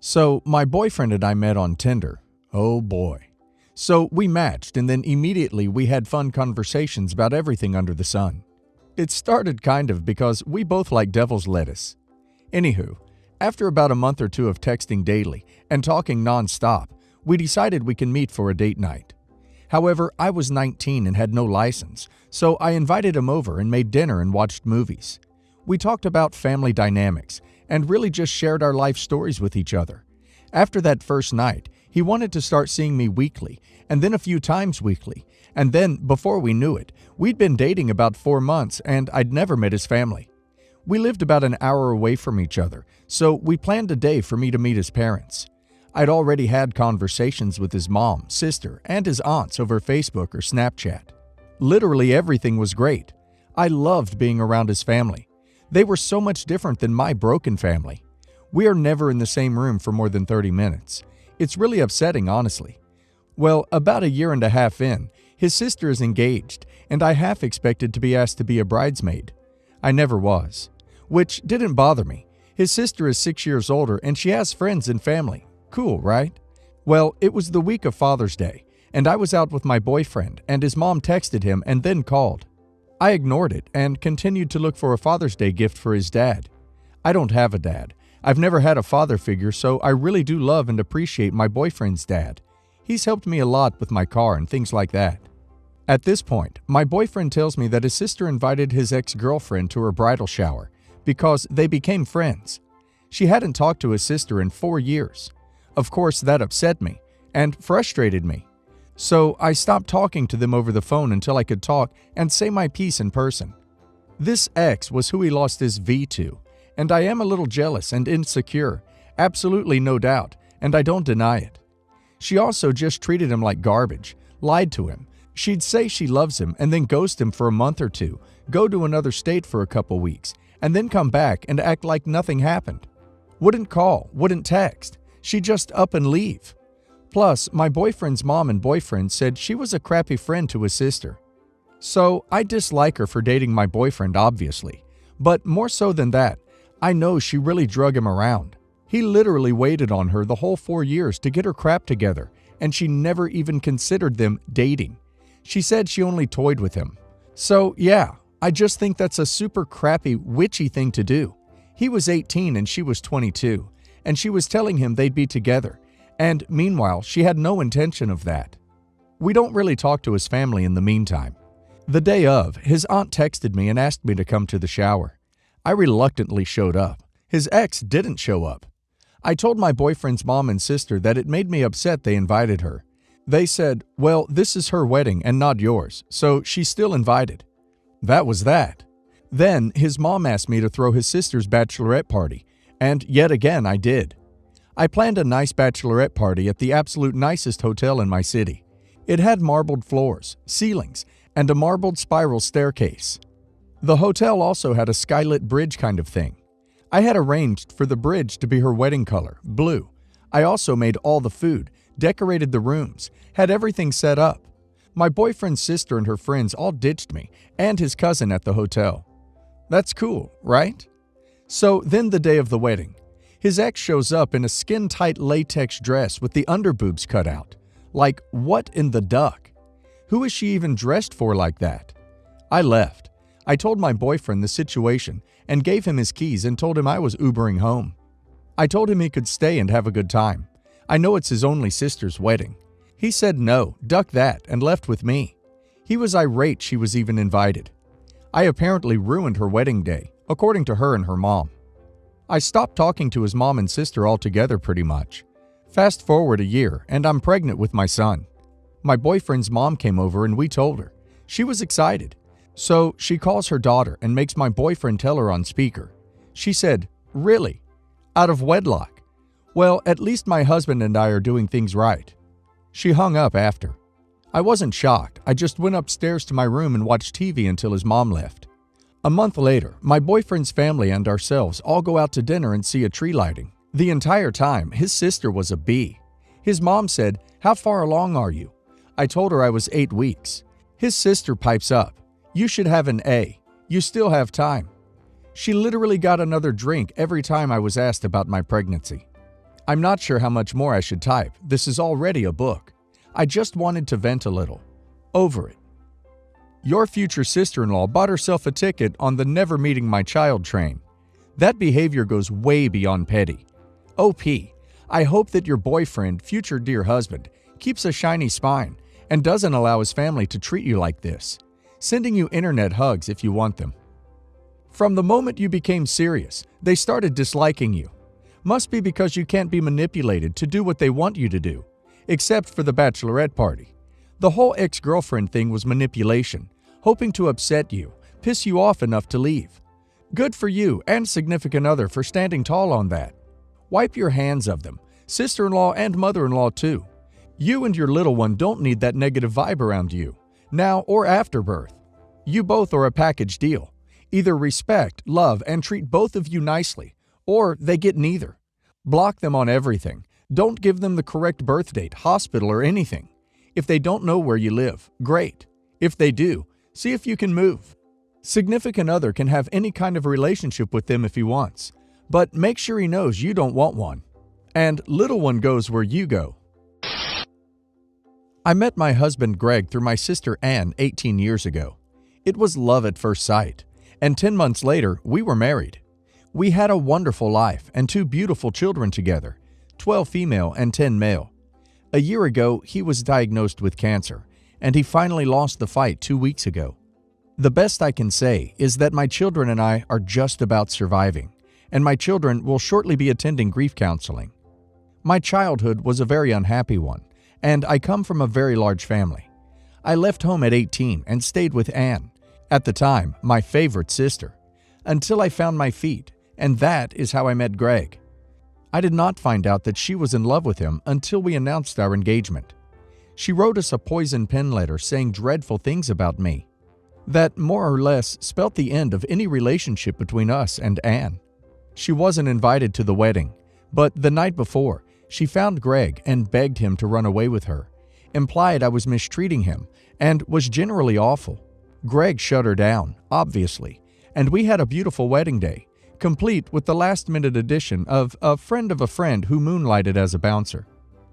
So, my boyfriend and I met on Tinder. Oh boy. So, we matched, and then immediately we had fun conversations about everything under the sun. It started kind of because we both like devil's lettuce. Anywho, after about a month or two of texting daily and talking non-stop, we decided we can meet for a date night. However, I was 19 and had no license, so I invited him over and made dinner and watched movies. We talked about family dynamics and really just shared our life stories with each other. After that first night, he wanted to start seeing me weekly, and then a few times weekly, and then, before we knew it, we'd been dating about 4 months and I'd never met his family. We lived about an hour away from each other, so we planned a day for me to meet his parents. I'd already had conversations with his mom, sister, and his aunts over Facebook or Snapchat. Literally everything was great. I loved being around his family. They were so much different than my broken family. We are never in the same room for more than 30 minutes. It's really upsetting, honestly. Well, about a year and a half in, his sister is engaged, and I half expected to be asked to be a bridesmaid. I never was, which didn't bother me. His sister is 6 years older, and she has friends and family. Cool, right? Well, it was the week of Father's Day, and I was out with my boyfriend, and his mom texted him and then called. I ignored it and continued to look for a Father's Day gift for his dad. I don't have a dad. I've never had a father figure, so I really do love and appreciate my boyfriend's dad. He's helped me a lot with my car and things like that. At this point, my boyfriend tells me that his sister invited his ex-girlfriend to her bridal shower because they became friends. She hadn't talked to his sister in 4 years. Of course, that upset me and frustrated me. So I stopped talking to them over the phone until I could talk and say my piece in person. This ex was who he lost his V to, and I am a little jealous and insecure, absolutely no doubt, and I don't deny it. She also just treated him like garbage, lied to him. She'd say she loves him and then ghost him for a month or two, go to another state for a couple weeks, and then come back and act like nothing happened. Wouldn't call, wouldn't text. She'd just up and leave. Plus, my boyfriend's mom and boyfriend said she was a crappy friend to his sister. So, I dislike her for dating my boyfriend, obviously. But more so than that, I know she really drug him around. He literally waited on her the whole 4 years to get her crap together, and she never even considered them dating. She said she only toyed with him. So, yeah, I just think that's a super crappy, witchy thing to do. He was 18 and she was 22, and she was telling him they'd be together. And meanwhile, she had no intention of that. We don't really talk to his family in the meantime. The day of, his aunt texted me and asked me to come to the shower. I reluctantly showed up. His ex didn't show up. I told my boyfriend's mom and sister that it made me upset they invited her. They said, well, this is her wedding and not yours, so she's still invited. That was that. Then his mom asked me to throw his sister's bachelorette party, and yet again I did. I planned a nice bachelorette party at the absolute nicest hotel in my city. It had marbled floors, ceilings, and a marbled spiral staircase. The hotel also had a skylit bridge kind of thing. I had arranged for the bridge to be her wedding color, blue. I also made all the food, decorated the rooms, had everything set up. My boyfriend's sister and her friends all ditched me, and his cousin at the hotel. That's cool, right? So then the day of the wedding. His ex shows up in a skin-tight latex dress with the underboobs cut out. Like, what in the duck? Who is she even dressed for like that? I left. I told my boyfriend the situation and gave him his keys and told him I was Ubering home. I told him he could stay and have a good time. I know it's his only sister's wedding. He said no, duck that, and left with me. He was irate she was even invited. I apparently ruined her wedding day, according to her and her mom. I stopped talking to his mom and sister altogether pretty much. Fast forward a year, and I'm pregnant with my son. My boyfriend's mom came over and we told her. She was excited. So she calls her daughter and makes my boyfriend tell her on speaker. She said, "Really? Out of wedlock? Well, at least my husband and I are doing things right." She hung up after. I wasn't shocked. I just went upstairs to my room and watched TV until his mom left. A month later, my boyfriend's family and ourselves all go out to dinner and see a tree lighting. The entire time, his sister was a B. His mom said, "How far along are you?" I told her I was 8 weeks. His sister pipes up, "You should have an A. You still have time." She literally got another drink every time I was asked about my pregnancy. I'm not sure how much more I should type. This is already a book. I just wanted to vent a little. Over it. Your future sister-in-law bought herself a ticket on the never meeting my child train. That behavior goes way beyond petty. OP, I hope that your boyfriend, future dear husband, keeps a shiny spine and doesn't allow his family to treat you like this. Sending you internet hugs if you want them. From the moment you became serious, they started disliking you. Must be because you can't be manipulated to do what they want you to do, except for the bachelorette party. The whole ex-girlfriend thing was manipulation, hoping to upset you, piss you off enough to leave. Good for you and significant other for standing tall on that. Wipe your hands of them, sister-in-law and mother-in-law too. You and your little one don't need that negative vibe around you, now or after birth. You both are a package deal. Either respect, love, and treat both of you nicely, or they get neither. Block them on everything. Don't give them the correct birth date, hospital, or anything. If they don't know where you live, great. If they do, see if you can move. Significant other can have any kind of relationship with them if he wants, but make sure he knows you don't want one. And little one goes where you go. I met my husband Greg through my sister Ann 18 years ago. It was love at first sight, and 10 months later, we were married. We had a wonderful life and 2 beautiful children together, 12 female and 10 male. A year ago, he was diagnosed with cancer, and he finally lost the fight 2 weeks ago. The best I can say is that my children and I are just about surviving, and my children will shortly be attending grief counseling. My childhood was a very unhappy one, and I come from a very large family. I left home at 18 and stayed with Ann, at the time my favorite sister, until I found my feet, and that is how I met Greg. I did not find out that she was in love with him until we announced our engagement. She wrote us a poison pen letter saying dreadful things about me. That more or less spelt the end of any relationship between us and Ann. She wasn't invited to the wedding, but the night before, she found Greg and begged him to run away with her, implied I was mistreating him, and was generally awful. Greg shut her down, obviously, and we had a beautiful wedding day, complete with the last-minute addition of a friend who moonlighted as a bouncer.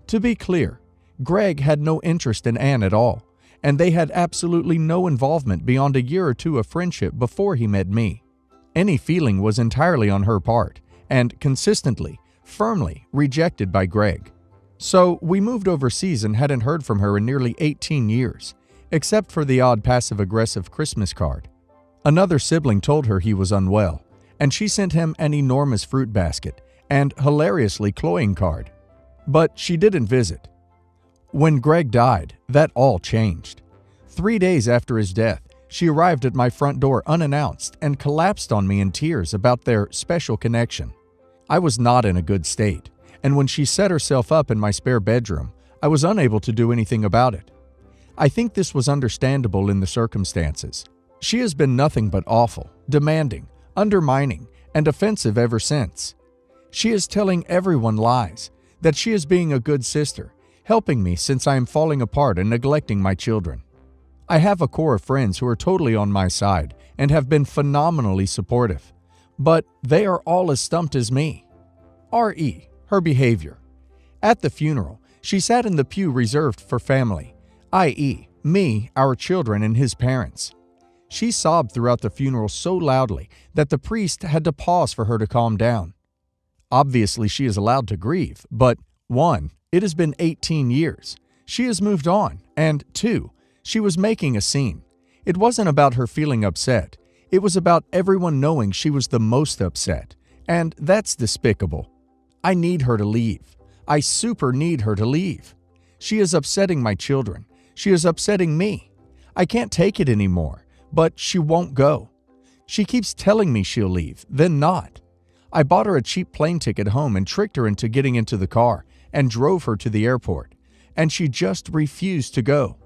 To be clear, Greg had no interest in Ann at all, and they had absolutely no involvement beyond a year or 2 of friendship before he met me. Any feeling was entirely on her part, and consistently, firmly rejected by Greg. So we moved overseas and hadn't heard from her in nearly 18 years, except for the odd passive-aggressive Christmas card. Another sibling told her he was unwell, and she sent him an enormous fruit basket and hilariously cloying card. But she didn't visit. When Greg died, that all changed. 3 days after his death, she arrived at my front door unannounced and collapsed on me in tears about their special connection. I was not in a good state, and when she set herself up in my spare bedroom, I was unable to do anything about it. I think this was understandable in the circumstances. She has been nothing but awful, demanding, undermining, and offensive ever since. She is telling everyone lies, that she is being a good sister, helping me since I am falling apart and neglecting my children. I have a core of friends who are totally on my side and have been phenomenally supportive, but they are all as stumped as me. R.E., her behavior. At the funeral, she sat in the pew reserved for family, i.e., me, our children, and his parents. She sobbed throughout the funeral so loudly that the priest had to pause for her to calm down. Obviously, she is allowed to grieve, but 1, it has been 18 years. She has moved on, and 2, she was making a scene. It wasn't about her feeling upset. It was about everyone knowing she was the most upset, and that's despicable. I need her to leave. I super need her to leave. She is upsetting my children. She is upsetting me. I can't take it anymore, but she won't go. She keeps telling me she'll leave, then not. I bought her a cheap plane ticket home and tricked her into getting into the car and drove her to the airport, and she just refused to go.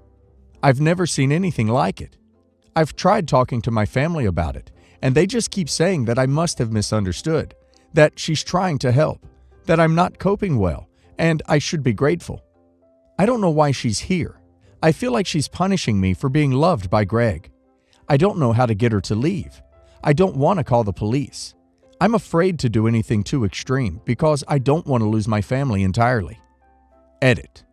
I've never seen anything like it. I've tried talking to my family about it, and they just keep saying that I must have misunderstood, that she's trying to help, that I'm not coping well, and I should be grateful. I don't know why she's here. I feel like she's punishing me for being loved by Greg. I don't know how to get her to leave. I don't want to call the police. I'm afraid to do anything too extreme because I don't want to lose my family entirely. Edit.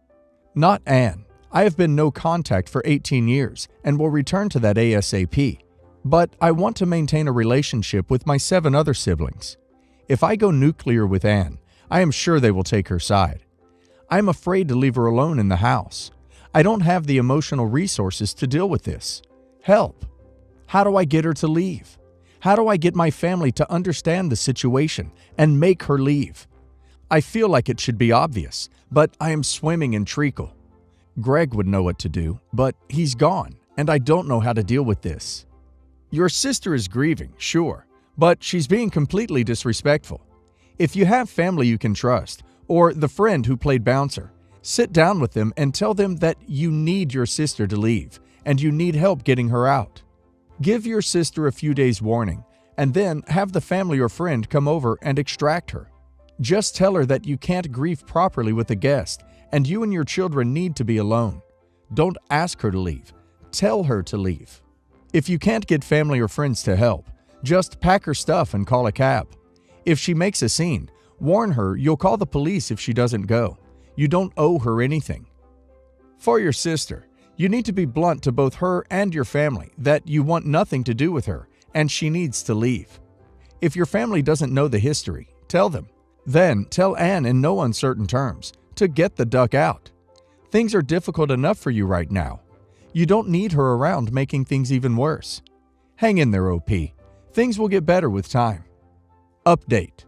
Not Anne. I have been no contact for 18 years and will return to that ASAP. But I want to maintain a relationship with my 7 other siblings. If I go nuclear with Anne, I am sure they will take her side. I am afraid to leave her alone in the house. I don't have the emotional resources to deal with this. Help! How do I get her to leave? How do I get my family to understand the situation and make her leave? I feel like it should be obvious, but I am swimming in treacle. Greg would know what to do, but he's gone, and I don't know how to deal with this. Your sister is grieving, sure, but she's being completely disrespectful. If you have family you can trust, or the friend who played bouncer, sit down with them and tell them that you need your sister to leave, and you need help getting her out. Give your sister a few days' warning, and then have the family or friend come over and extract her. Just tell her that you can't grieve properly with a guest, and you and your children need to be alone. Don't ask her to leave. Tell her to leave. If you can't get family or friends to help, just pack her stuff and call a cab. If she makes a scene, warn her you'll call the police if she doesn't go. You don't owe her anything. For your sister, you need to be blunt to both her and your family that you want nothing to do with her and she needs to leave. If your family doesn't know the history, tell them. Then tell Anne in no uncertain terms to get the duck out. Things are difficult enough for you right now. You don't need her around making things even worse. Hang in there, OP. Things will get better with time. Update.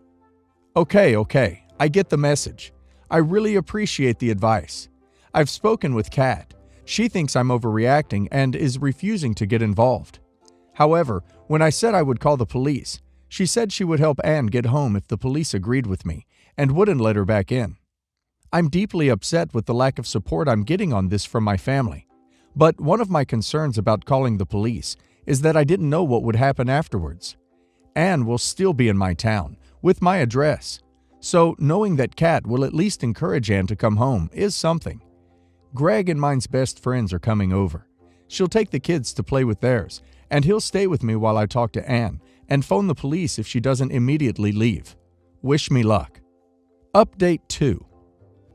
Okay, I get the message. I really appreciate the advice. I've spoken with Kat. She thinks I'm overreacting and is refusing to get involved. However, when I said I would call the police, she said she would help Anne get home if the police agreed with me and wouldn't let her back in. I'm deeply upset with the lack of support I'm getting on this from my family. But one of my concerns about calling the police is that I didn't know what would happen afterwards. Anne will still be in my town, with my address. So knowing that Kat will at least encourage Anne to come home is something. Greg and mine's best friends are coming over. She'll take the kids to play with theirs, and he'll stay with me while I talk to Anne and phone the police if she doesn't immediately leave. Wish me luck. Update 2.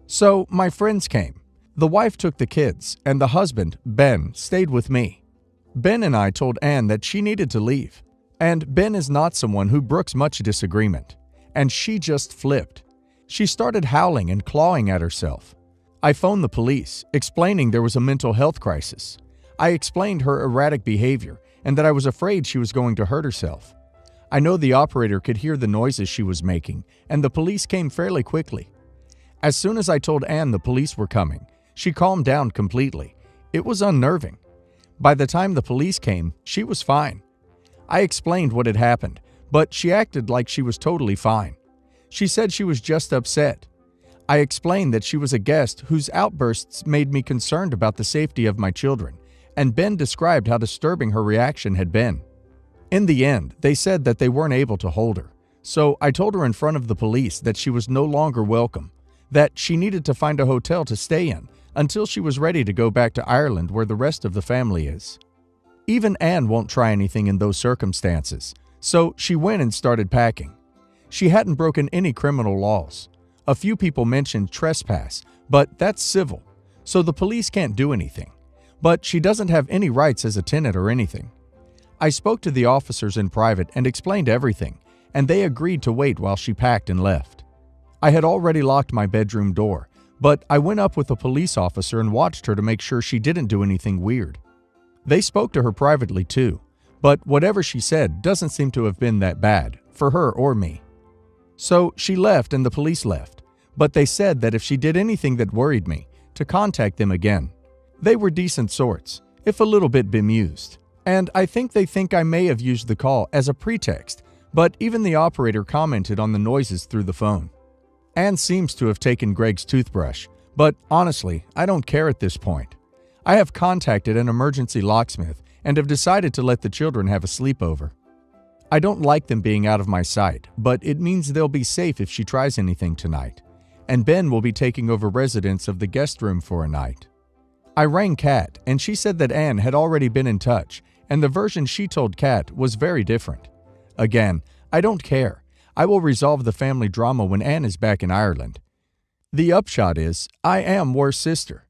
So my friends came. The wife took the kids, and the husband, Ben, stayed with me. Ben and I told Anne that she needed to leave, and Ben is not someone who brooks much disagreement, and she just flipped. She started howling and clawing at herself. I phoned the police, explaining there was a mental health crisis. I explained her erratic behavior and that I was afraid she was going to hurt herself. I know the operator could hear the noises she was making, and the police came fairly quickly. As soon as I told Anne the police were coming, she calmed down completely. It was unnerving. By the time the police came, she was fine. I explained what had happened, but she acted like she was totally fine. She said she was just upset. I explained that she was a guest whose outbursts made me concerned about the safety of my children, and Ben described how disturbing her reaction had been. In the end, they said that they weren't able to hold her, so I told her in front of the police that she was no longer welcome, that she needed to find a hotel to stay in until she was ready to go back to Ireland where the rest of the family is. Even Anne won't try anything in those circumstances, so she went and started packing. She hadn't broken any criminal laws. A few people mentioned trespass, but that's civil, so the police can't do anything. But she doesn't have any rights as a tenant or anything. I spoke to the officers in private and explained everything, and they agreed to wait while she packed and left. I had already locked my bedroom door, but I went up with a police officer and watched her to make sure she didn't do anything weird. They spoke to her privately too, but whatever she said doesn't seem to have been that bad, for her or me. So she left and the police left, but they said that if she did anything that worried me, to contact them again. They were decent sorts, if a little bit bemused, and I think they think I may have used the call as a pretext, but even the operator commented on the noises through the phone. Anne seems to have taken Greg's toothbrush, but honestly, I don't care at this point. I have contacted an emergency locksmith and have decided to let the children have a sleepover. I don't like them being out of my sight, but it means they'll be safe if she tries anything tonight, and Ben will be taking over residence of the guest room for a night. I rang Kat, and she said that Anne had already been in touch, and the version she told Kat was very different. Again, I don't care. I will resolve the family drama when Anne is back in Ireland. The upshot is, I am worse sister.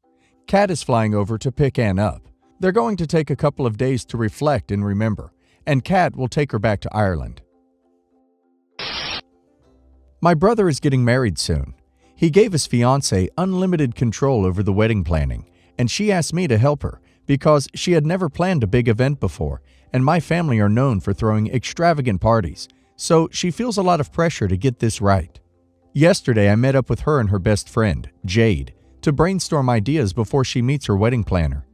Kat is flying over to pick Anne up. They're going to take a couple of days to reflect and remember, and Kat will take her back to Ireland. My brother is getting married soon. He gave his fiancée unlimited control over the wedding planning, and she asked me to help her because she had never planned a big event before, and my family are known for throwing extravagant parties, so she feels a lot of pressure to get this right. Yesterday, I met up with her and her best friend, Jade, to brainstorm ideas before she meets her wedding planner.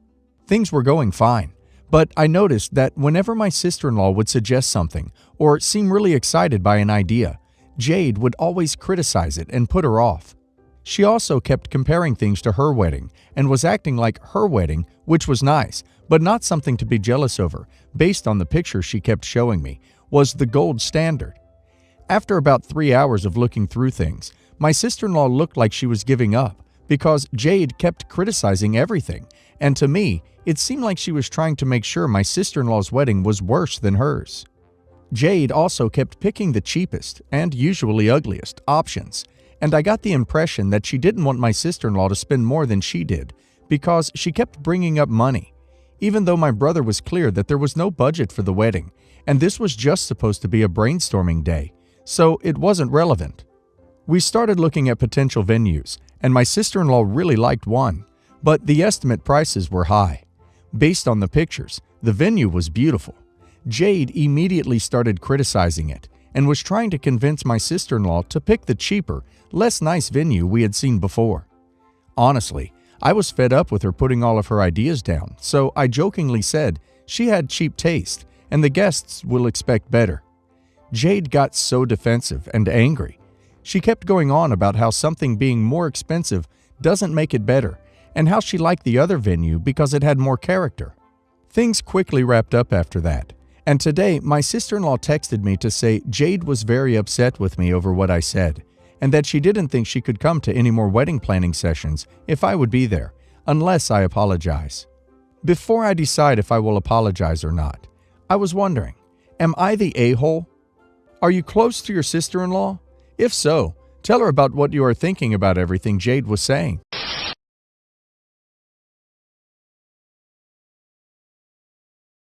Things were going fine, but I noticed that whenever my sister-in-law would suggest something or seem really excited by an idea, Jade would always criticize it and put her off. She also kept comparing things to her wedding and was acting like her wedding, which was nice, but not something to be jealous over, based on the pictures she kept showing me, was the gold standard. After about 3 hours of looking through things, my sister-in-law looked like she was giving up because Jade kept criticizing everything, and to me, it seemed like she was trying to make sure my sister-in-law's wedding was worse than hers. Jade also kept picking the cheapest, and usually ugliest, options, and I got the impression that she didn't want my sister-in-law to spend more than she did because she kept bringing up money, even though my brother was clear that there was no budget for the wedding, and this was just supposed to be a brainstorming day, so it wasn't relevant. We started looking at potential venues, and my sister-in-law really liked one, but the estimate prices were high. Based on the pictures, the venue was beautiful. Jade immediately started criticizing it and was trying to convince my sister-in-law to pick the cheaper, less nice venue we had seen before. Honestly, I was fed up with her putting all of her ideas down, so I jokingly said she had cheap taste and the guests will expect better. Jade got so defensive and angry. She kept going on about how something being more expensive doesn't make it better, and how she liked the other venue because it had more character. Things quickly wrapped up after that, and today my sister-in-law texted me to say Jade was very upset with me over what I said, and that she didn't think she could come to any more wedding planning sessions if I would be there, unless I apologize. Before I decide if I will apologize or not, I was wondering, am I the a-hole? Are you close to your sister-in-law? If so, tell her about what you are thinking about everything Jade was saying.